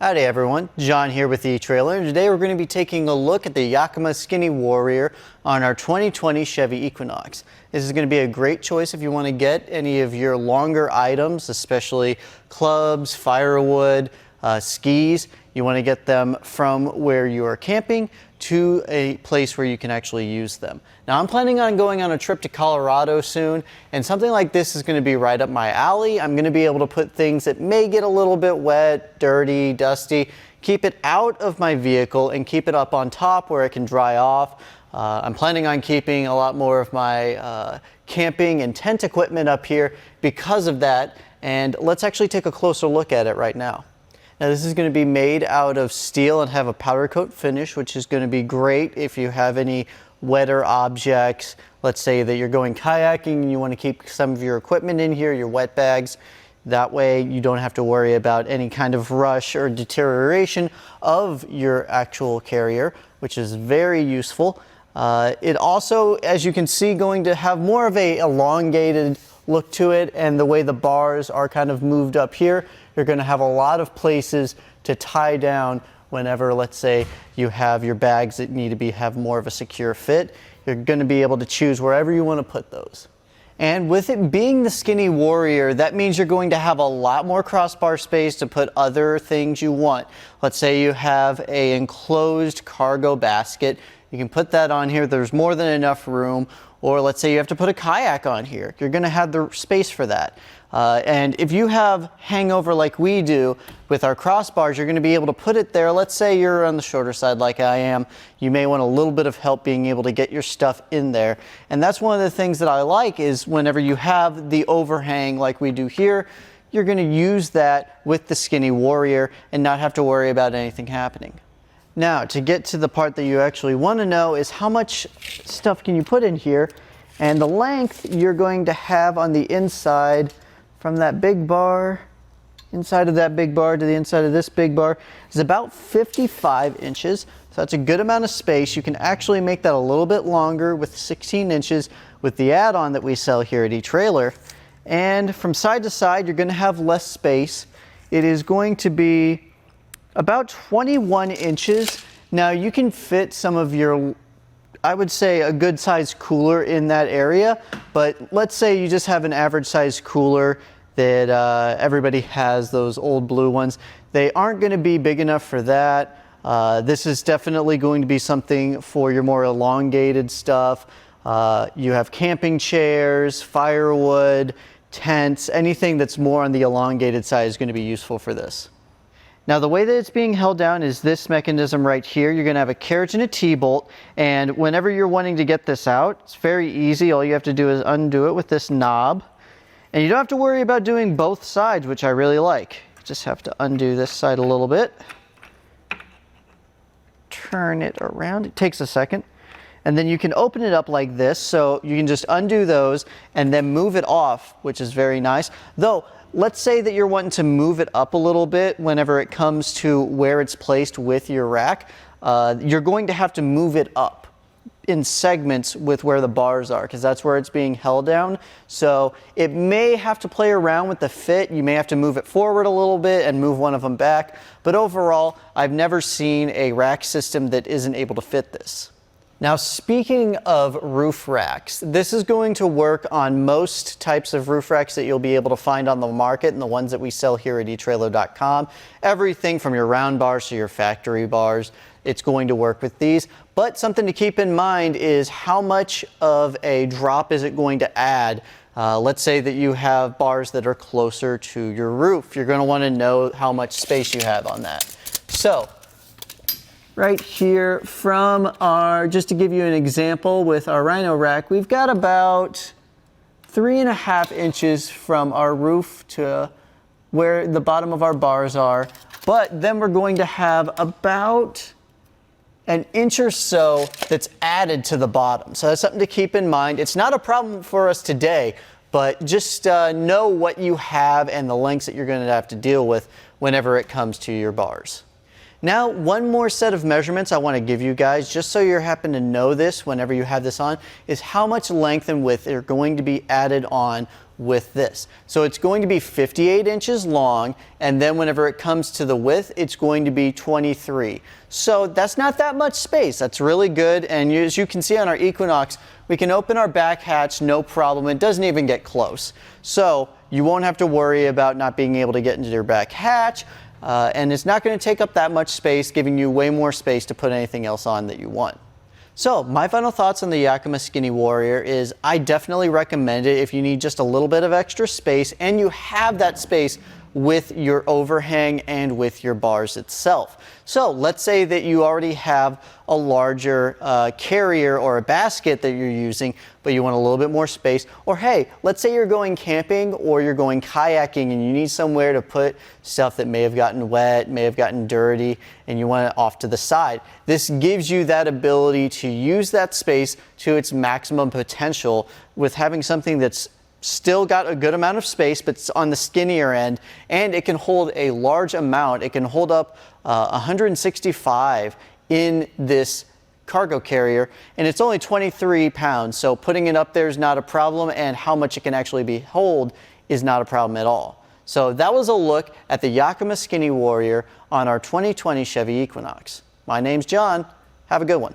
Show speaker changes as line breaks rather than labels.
Howdy everyone, John here with the etrailer, and today we're going to be taking a look at the Yakima SkinnyWarrior on our 2020 Chevy Equinox. This is going to be a great choice if you want to get any of your longer items, especially clubs, firewood, skis. You want to get them from where you are camping to a place where you can actually use them. Now I'm planning on going on a trip to Colorado soon, and something like this is going to be right up my alley. I'm going to be able to put things that may get a little bit wet, dirty, dusty, keep it out of my vehicle and keep it up on top where it can dry off. I'm planning on keeping a lot more of my camping and tent equipment up here because of that, and let's actually take a closer look at it right now. Now this is going to be made out of steel and have a powder coat finish, which is going to be great if you have any wetter objects. Let's say that you're going kayaking and you want to keep some of your equipment in here, your wet bags. That way you don't have to worry about any kind of rush or deterioration of your actual carrier, which is very useful. It also, as you can see, going to have more of a elongated look to it, and the way the bars are kind of moved up here, you're going to have a lot of places to tie down whenever, let's say, you have your bags that need to have more of a secure fit. You're going to be able to choose wherever you want to put those. And with it being the SkinnyWarrior, that means you're going to have a lot more crossbar space to put other things you want. Let's say you have an enclosed cargo basket. You can put that on here. There's more than enough room. Or let's say you have to put a kayak on here. You're going to have the space for that. And if you have hangover like we do with our crossbars, you're going to be able to put it there. Let's say you're on the shorter side like I am. You may want a little bit of help being able to get your stuff in there. And that's one of the things that I like, is whenever you have the overhang like we do here, you're going to use that with the SkinnyWarrior and not have to worry about anything happening. Now, to get to the part that you actually want to know is how much stuff can you put in here, and the length you're going to have on the inside from that big bar, inside of that big bar to the inside of this big bar, is about 55 inches. So that's a good amount of space. You can actually make that a little bit longer with 16 inches with the add-on that we sell here at eTrailer. And from side to side, you're going to have less space. It is going to be about 21 inches. Now you can fit some of your, I would say, a good sized cooler in that area, but let's say you just have an average sized cooler that everybody has, those old blue ones. They aren't going to be big enough for that. This is definitely going to be something for your more elongated stuff. You have camping chairs, firewood, tents, anything that's more on the elongated side is going to be useful for this. Now the way that it's being held down is this mechanism right here. You're going to have a carriage and a T-bolt, and whenever you're wanting to get this out, it's very easy. All you have to do is undo it with this knob, and you don't have to worry about doing both sides, which I really like. You just have to undo this side a little bit, turn it around. It takes a second, and then you can open it up like this, so you can just undo those and then move it off, which is very nice. Though, let's say that you're wanting to move it up a little bit whenever it comes to where it's placed with your rack. You're going to have to move it up in segments with where the bars are, because that's where it's being held down. So it may have to play around with the fit. You may have to move it forward a little bit and move one of them back. But overall, I've never seen a rack system that isn't able to fit this. Now, speaking of roof racks, this is going to work on most types of roof racks that you'll be able to find on the market and the ones that we sell here at etrailer.com. Everything from your round bars to your factory bars, it's going to work with these. But something to keep in mind is how much of a drop is it going to add. Let's say that you have bars that are closer to your roof. You're going to want to know how much space you have on that. So, right here from our, just to give you an example with our Rhino rack, we've got about 3.5 inches from our roof to where the bottom of our bars are. But then we're going to have about an inch or so that's added to the bottom. So that's something to keep in mind. It's not a problem for us today, but just know what you have and the lengths that you're going to have to deal with whenever it comes to your bars. Now, one more set of measurements I want to give you guys, just so you happen to know this whenever you have this on, is how much length and width are going to be added on with this. So it's going to be 58 inches long, and then whenever it comes to the width, it's going to be 23. So that's not that much space. That's really good, and as you can see on our Equinox, we can open our back hatch no problem. It doesn't even get close. So you won't have to worry about not being able to get into your back hatch, and it's not going to take up that much space, giving you way more space to put anything else on that you want. So my final thoughts on the Yakima SkinnyWarrior is I definitely recommend it if you need just a little bit of extra space and you have that space with your overhang and with your bars itself. So let's say that you already have a larger carrier or a basket that you're using, but you want a little bit more space. Or hey, let's say you're going camping or you're going kayaking and you need somewhere to put stuff that may have gotten wet, may have gotten dirty, and you want it off to the side. This gives you that ability to use that space to its maximum potential with having something that's still got a good amount of space, but it's on the skinnier end, and it can hold a large amount. It can hold up 165 in this cargo carrier, and it's only 23 pounds, so putting it up there is not a problem, and how much it can actually hold is not a problem at all. So that was a look at the Yakima SkinnyWarrior on our 2020 Chevy Equinox. My name's John. Have a good one.